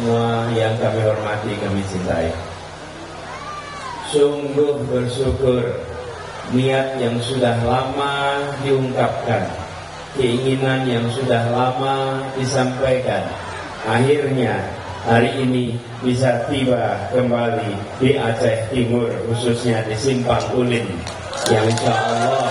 semua yang kami hormati, kami cintai. Sungguh bersyukur niat yang sudah lama diungkapkan, keinginan yang sudah lama disampaikan, akhirnya hari ini bisa tiba kembali di Aceh Timur, khususnya di Simpang Ulin, yang insya Allah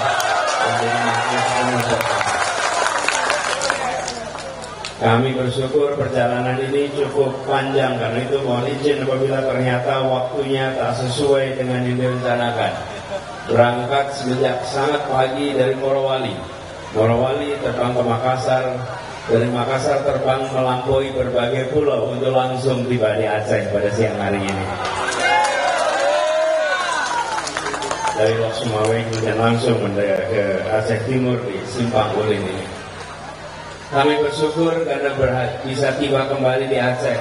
kami bersyukur perjalanan ini cukup panjang. Karena itu mohon izin apabila ternyata waktunya tak sesuai dengan yang direncanakan. Berangkat sejak sangat pagi dari Morowali terbang ke Makassar, dari Makassar terbang melampaui berbagai pulau untuk langsung tiba di Aceh pada siang hari ini. Dari Lok Sumawe kemudian langsung ke Aceh Timur di Simpang Ulin ini. Kami bersyukur karena bisa tiba kembali di Aceh,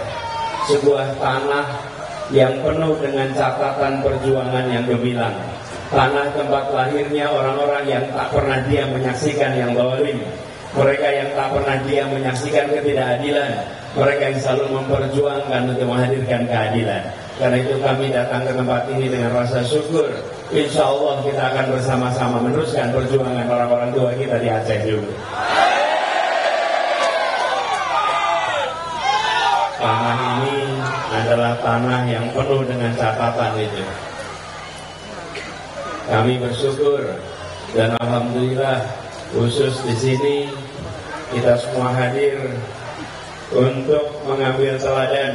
sebuah tanah yang penuh dengan catatan perjuangan yang gemilang. Tanah tempat lahirnya orang-orang yang tak pernah diam menyaksikan yang zalim, mereka yang tak pernah diam menyaksikan ketidakadilan, mereka yang selalu memperjuangkan untuk menghadirkan keadilan. Karena itu kami datang ke tempat ini dengan rasa syukur. Insya Allah kita akan bersama-sama meneruskan perjuangan orang-orang tua kita di Aceh juga. Tanah ini adalah tanah yang penuh dengan catatan itu. Kami bersyukur dan alhamdulillah khusus di sini kita semua hadir untuk mengambil teladan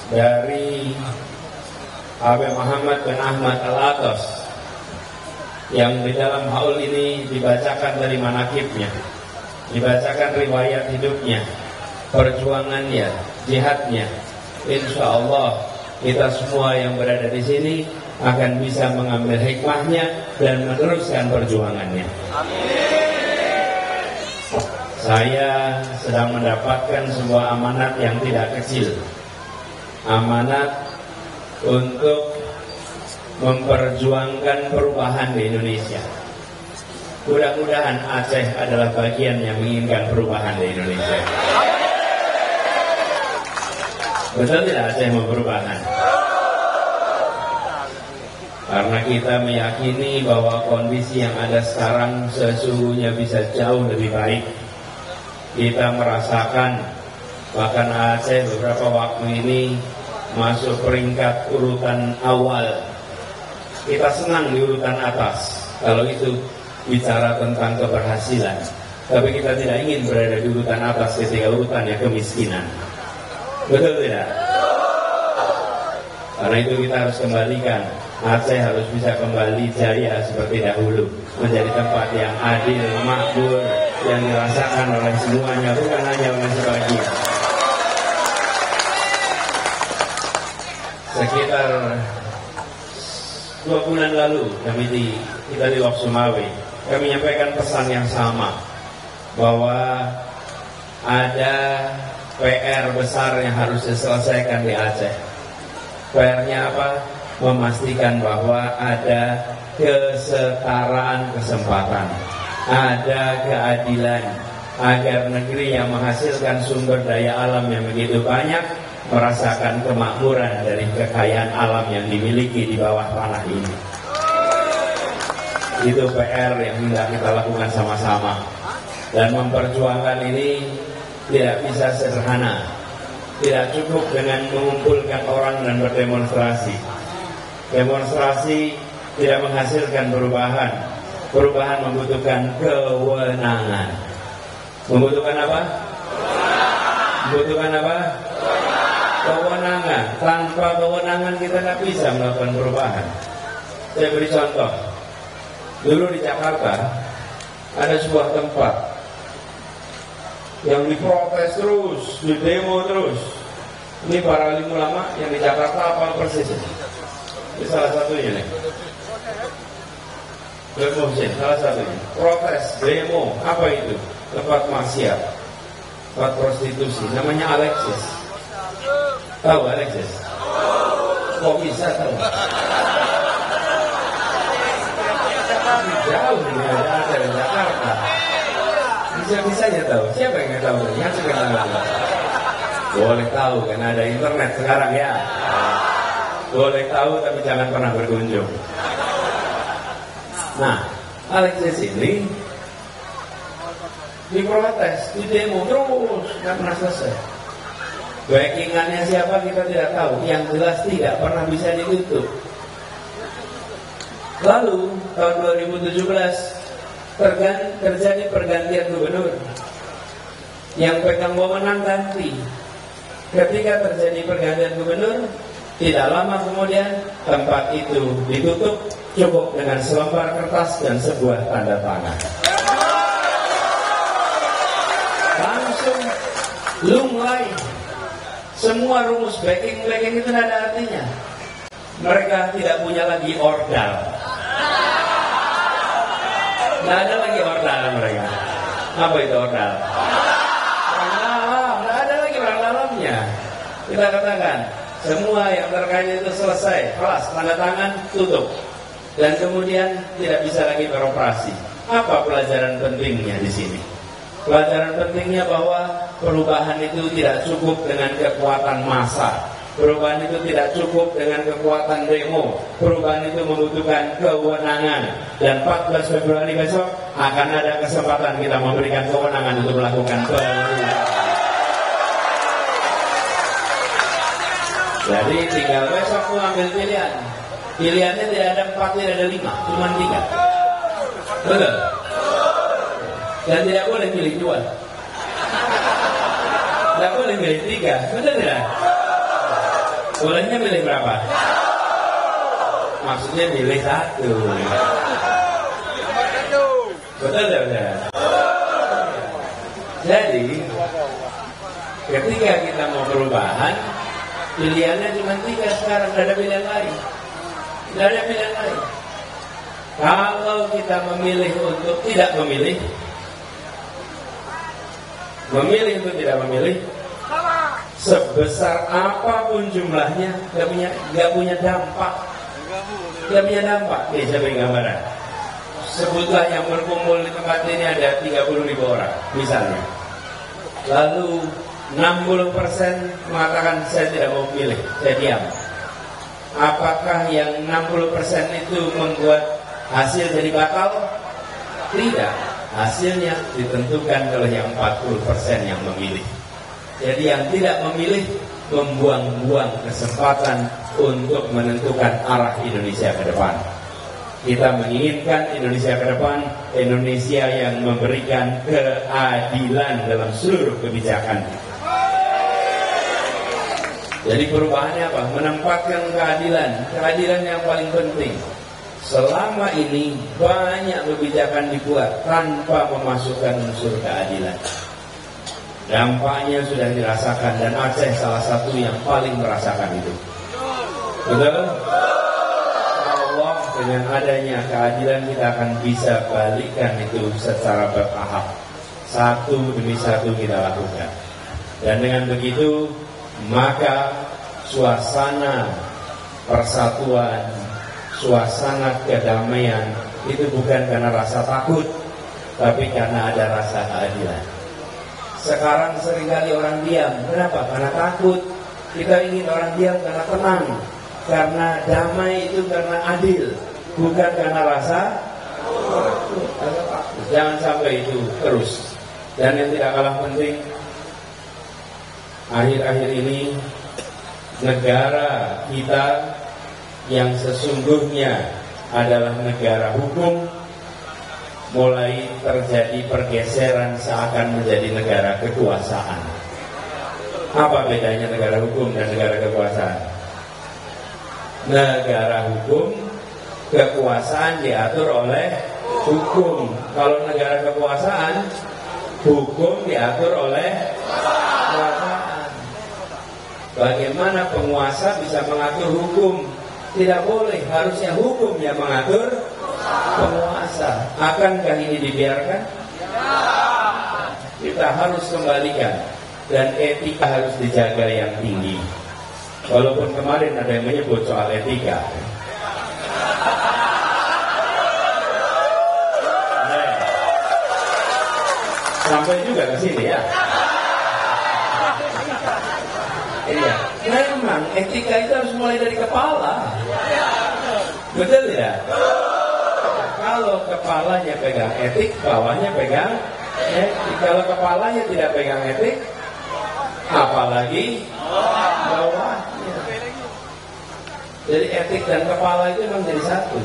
dari Habib Muhammad bin Ahmad Al-Atas yang di dalam haul ini dibacakan dari manakibnya, dibacakan riwayat hidupnya, perjuangannya, jihadnya. Insya Allah kita semua yang berada di sini akan bisa mengambil hikmahnya dan meneruskan perjuangannya. Saya sedang mendapatkan sebuah amanat yang tidak kecil, amanat untuk memperjuangkan perubahan di Indonesia. Mudah-mudahan Aceh adalah bagian yang menginginkan perubahan di Indonesia. Betul tidak Aceh mau perubahan? Karena kita meyakini bahwa kondisi yang ada sekarang sesungguhnya bisa jauh lebih baik. Kita merasakan bahkan Aceh beberapa waktu ini masuk peringkat urutan awal. Kita senang di urutan atas kalau itu bicara tentang keberhasilan. Tapi kita tidak ingin berada di urutan atas ketika urutannya kemiskinan. Betul tidak? Karena itu kita harus kembalikan, Aceh harus bisa kembali jaya seperti dahulu, menjadi tempat yang adil, makmur, yang dirasakan oleh semuanya, bukan hanya oleh sebagian. Sekitar 2 bulan lalu kita di Lok Sumawe, kami menyampaikan pesan yang sama, bahwa ada PR besar yang harus diselesaikan di Aceh. PR-nya apa? Memastikan bahwa ada kesetaraan kesempatan, ada keadilan, agar negeri yang menghasilkan sumber daya alam yang begitu banyak merasakan kemakmuran dari kekayaan alam yang dimiliki di bawah tanah ini. Itu PR yang hendak kita lakukan sama-sama. Dan memperjuangkan ini tidak bisa sederhana. Tidak cukup dengan mengumpulkan orang dan berdemonstrasi. Demonstrasi tidak menghasilkan perubahan. Perubahan membutuhkan kewenangan. Membutuhkan apa? Membutuhkan apa? Kewenangan. Tanpa kewenangan kita tidak bisa melakukan perubahan. Saya beri contoh. Dulu di Jakarta ada sebuah tempat yang diprotes terus, di demo terus. Ini para alim ulama yang di Jakarta apa persis? Ini salah satunya nih. Salah satunya. Protes, demo, apa itu? Tempat maksiat, tempat prostitusi. Namanya Alexis. Tahu Alexis? Kok bisa tahu? Jauh nih ada di Jakarta. Bisa-bisanya tahu. Siapa yang nggak tahu? Yang suka tahu. Boleh tahu kan ada internet sekarang ya. Boleh tahu tapi jangan pernah berkunjung. Nah, Alexis ini diprotes, di demo terus, nggak pernah selesai. Backingannya siapa kita tidak tahu. Yang jelas tidak pernah bisa ditutup. Lalu tahun 2017 terjadi pergantian gubernur. Yang pegang wewenang ganti. Ketika terjadi pergantian gubernur, tidak lama kemudian tempat itu ditutup cukup dengan selembar kertas dan sebuah tanda tangan. Langsung lunglai. Semua rumus backing itu tidak ada artinya. Mereka tidak punya lagi ordal. Tidak ada lagi ordal mereka. Apa itu ordal? Orang dalam, tidak ada lagi orang dalamnya. Kita katakan semua yang terkait itu selesai, kelas, tanda tangan, tutup. Dan kemudian tidak bisa lagi beroperasi. Apa pelajaran pentingnya di sini? Pelajaran pentingnya bahwa perubahan itu tidak cukup dengan kekuatan massa. Perubahan itu tidak cukup dengan kekuatan demo. Perubahan itu membutuhkan kewenangan. Dan 14 Februari besok akan ada kesempatan kita memberikan kewenangan untuk melakukan perubahan. Jadi tinggal besok aku ambil pilihan. Pilihannya tidak ada 4, tidak ada 5, cuma 3. Betul? Dan tidak boleh pilih 2. Tidak boleh pilih 3. Betul tidak? Bolehnya pilih berapa? Maksudnya pilih 1. Betul tidak? Jadi ketika kita mau perubahan, pilihannya cuma 3 sekarang, tidak ada pilihan lain. Tidak ada pilihan lain. Kalau kita memilih untuk tidak memilih, memilih untuk tidak memilih, sebesar apapun jumlahnya, nggak punya dampak. Nggak punya dampak. Nih, saya beri gambaran. Sebutlah yang berkumpul di tempat ini ada 30.000 orang, misalnya. Lalu 60% mengatakan saya tidak mau pilih, saya diam. Apakah yang 60% itu membuat hasil jadi batal? Tidak. Hasilnya ditentukan oleh yang 40% yang memilih. Jadi yang tidak memilih membuang-buang kesempatan untuk menentukan arah Indonesia ke depan. Kita menginginkan Indonesia ke depan, Indonesia yang memberikan keadilan dalam seluruh kebijakan. Jadi perubahannya apa? Menempatkan keadilan yang paling penting. Selama ini banyak kebijakan dibuat tanpa memasukkan unsur keadilan. Dampaknya sudah dirasakan dan Aceh salah satu yang paling merasakan itu. Betul? Allah dengan adanya keadilan kita akan bisa balikkan itu secara bertahap. Satu demi satu kita lakukan. Dan dengan begitu maka suasana persatuan, suasana kedamaian itu bukan karena rasa takut, tapi karena ada rasa keadilan. Sekarang seringkali orang diam. Kenapa? Karena takut. Kita ingin orang diam karena tenang, karena damai itu karena adil, bukan karena rasa takut. Jangan sampai itu terus. Dan yang tidak kalah penting, akhir-akhir ini negara kita yang sesungguhnya adalah negara hukum mulai terjadi pergeseran seakan menjadi negara kekuasaan. Apa bedanya negara hukum dan negara kekuasaan? Negara hukum, kekuasaan diatur oleh hukum. Kalau negara kekuasaan, hukum diatur oleh kekuasaan. Bagaimana penguasa bisa mengatur hukum? Tidak boleh, harusnya hukum yang mengatur penguasa. Akankah ini dibiarkan? Kita harus kembalikan. Dan etika harus dijaga yang tinggi. Walaupun kemarin ada yang menyebut soal etika. Sampai juga ke sini ya. Iya, memang etika itu harus mulai dari kepala. Betul tidak? Kalau kepalanya pegang etik, bawahnya pegang etik. Kalau kepalanya tidak pegang etik, apalagi bawahnya. Jadi etik dan kepala itu memang jadi satu.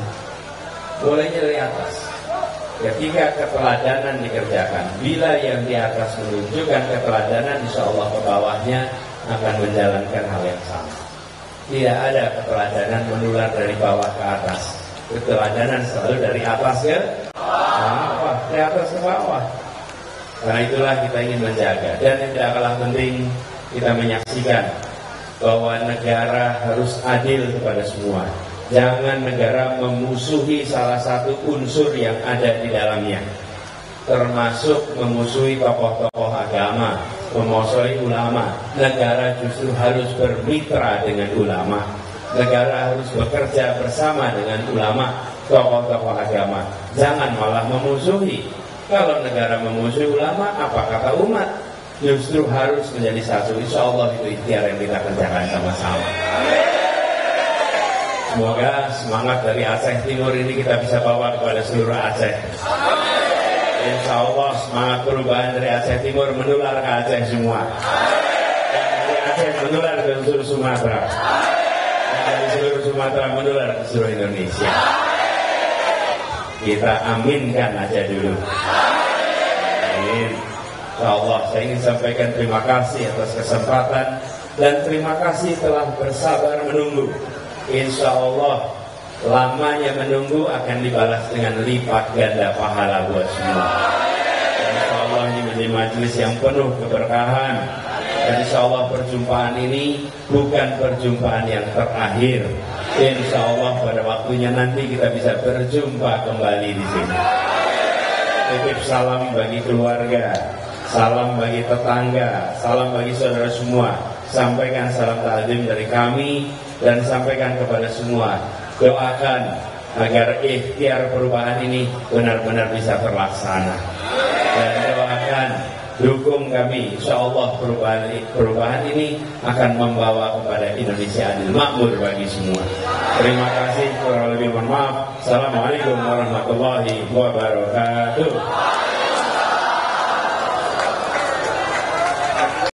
Mulainya dari atas. Ketika keteladanan dikerjakan, bila yang di atas menunjukkan keteladanan, insya Allah ke bawahnya akan menjalankan hal yang sama. Tidak ada keteladanan menular dari bawah ke atas. Keteladanan selalu dari atas ke bawah, dari atas ke bawah. Karena itulah kita ingin menjaga. Dan yang tidak kalah penting, kita menyaksikan bahwa negara harus adil kepada semua. Jangan negara memusuhi salah satu unsur yang ada di dalamnya, termasuk memusuhi tokoh-tokoh agama, memusuhi ulama. Negara justru harus bermitra dengan ulama. Negara harus bekerja bersama dengan ulama, tokoh-tokoh agama. Jangan malah memusuhi. Kalau negara memusuhi ulama, apa kata umat? Justru harus menjadi satu. Insya Allah itu ikhtiar yang kita kerjakan sama-sama. Semoga semangat dari Aceh Timur ini kita bisa bawa kepada seluruh Aceh. Insya Allah semangat perubahan dari Aceh Timur menular ke Aceh semua. Dan dari Aceh menular ke seluruh Sumatera. Dan dari seluruh Sumatera menular ke seluruh Indonesia. Kita aminkan aja dulu. Amin. Insya Allah saya ingin sampaikan terima kasih atas kesempatan. Dan terima kasih telah bersabar menunggu. Insya Allah lamanya menunggu akan dibalas dengan lipat ganda pahala buat semua. Dan insya Allah ini menjadi majelis yang penuh keberkahan. Dan insya Allah perjumpaan ini bukan perjumpaan yang terakhir. Insya Allah pada waktunya nanti kita bisa berjumpa kembali di sini. Titip salam bagi keluarga, salam bagi tetangga, salam bagi saudara semua. Sampaikan salam ta'zim dari kami dan sampaikan kepada semua. Doakan agar ikhtiar perubahan ini benar-benar bisa terlaksana. Dan doakan, dukung kami. Insya Allah perubahan ini akan membawa kepada Indonesia adil makmur bagi semua. Terima kasih. Kurang lebih mohon maaf. Assalamualaikum warahmatullahi wabarakatuh.